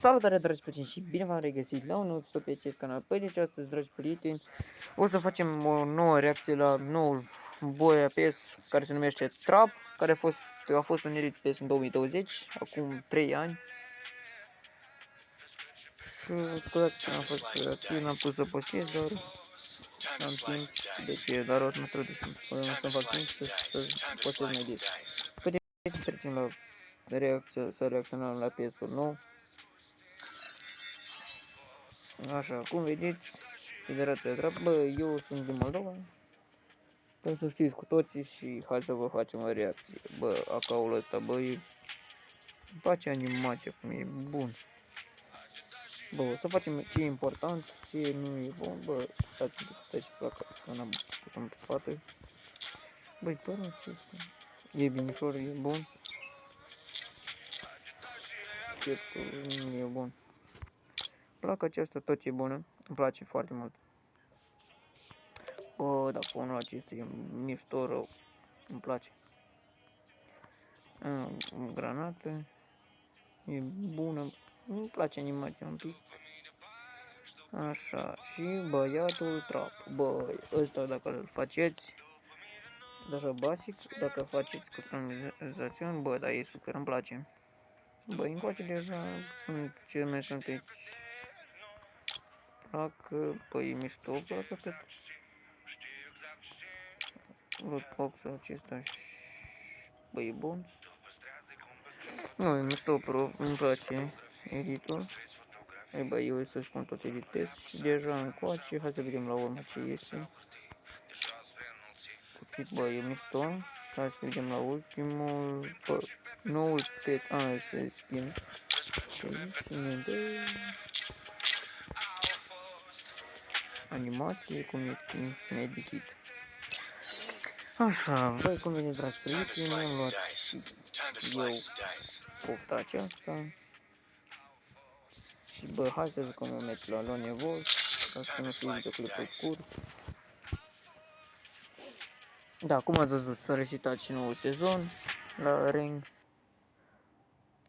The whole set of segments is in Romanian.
Salutare, dragi prieteni, și bine v-am regăsit la un nou episod pe acest canal. Păi deci astăzi, dragi prieteni, o să facem o nouă reacție la noul Boia PES care se numește Trap, care a fost unerit PES în 2020, acum 3 ani. Și scuzați că n-am fost activ, n-am pus să postez, dar n-am timp, deci dar o să mă străduiesc să fac timp să postez mai des. Păi deci să trecem la să reacționăm la PES-ul nou. Așa, cum vedeți, Federația Trap, bă, eu sunt din Moldova, ca să știți cu toții și hai să vă facem o reacție. Bă, acaul ăsta, bă, îmi place animația, cum e bun. Bă, o să facem ce e important, ce nu e bun, bă, stați un pic, stați și placa, că n-am pus-o pe spate. Băi, părul acesta, e binișor, e bun. Pieptul nu e bun. Placa aceasta tot e bună, îmi place foarte mult. Bă, dar fonul acesta e mișto rău, îmi place. Granată e bună, îmi place animația un pic. Așa, și băiatul Trap, băi, ăsta dacă îl faceți deja basic, dacă faceți customizațiuni, bă, dar e super, îmi place. Băi, încoace deja sunt ce mai sunt aici. Placă, băi, e mișto, placă tot. Lootbox-ul acesta și băi, e bun. Nu, e mișto, pro, îmi place editul. Ei, bă, eu să spun tot editez și deja încoace, hai să vedem la urmă ce este. Cuțit, bă, e mișto și hai să vedem la ultimul, bă, noul pet, asta e skin. Cine de animație, cum e Medikit. Așa, băi, cum vedeți, dragi prieteni, am luat și eu pofta aceasta. Și bă, hai să jucăm un meci la Lone Wolf, ca să nu fie videoclipul scurt. Da, cum ați văzut, s-a reșitat și noul sezon la Ring.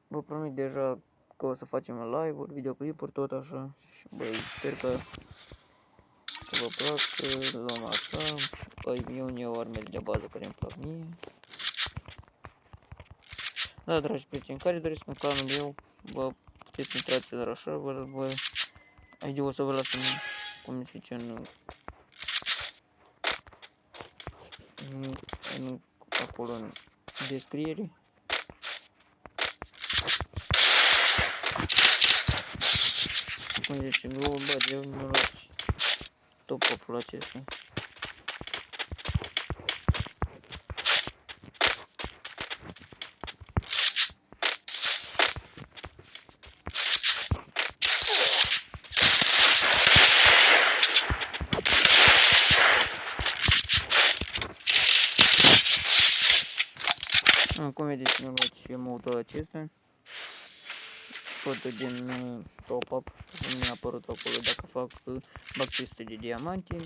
Vă promit deja că o să facem live-uri, videoclipuri, tot așa. Și băi, sper că vă plac, că luăm așa. Băi, eu armele de bază care îmi plac mie. Da, dragi prieteni, care doresc în clanul meu, vă puteți intrați, dar așa, vă aici o să vă las în, cum se zice, acolo în descriere. Cum zice, nu, bă, de unde mă luați top-up-ul acesta. Cum vedeți, mi-am luat și emote-ul acesta. Tot din top-up, cum mi-a apărut acolo dacă bag 500 de diamante.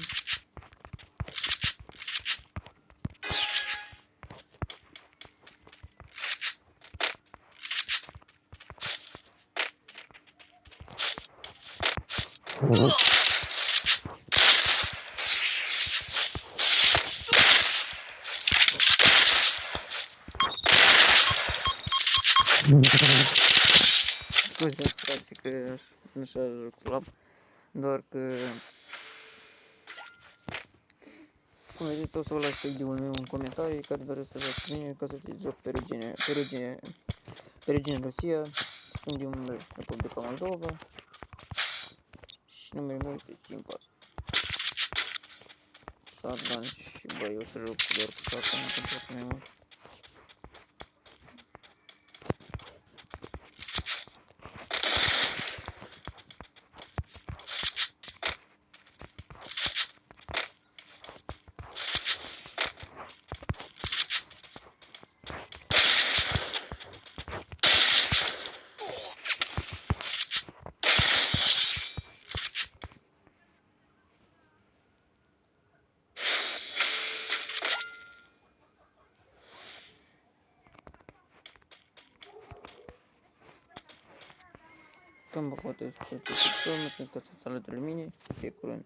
Scuzați, frate, că nu s-a jucat, doar că, cum vedeți, o să vă las ID-ul meu în comentarii, care doresc să joc cu mine, ca să știți, joc pe Regina Rusia, sunt din Republica Moldova și numele meu este Simpa. Shotgun și bă, eu să joc doar cu shotgun, nu îmi place mai mult. Când vă poate să mă țineți că să alături de mine, fie curând.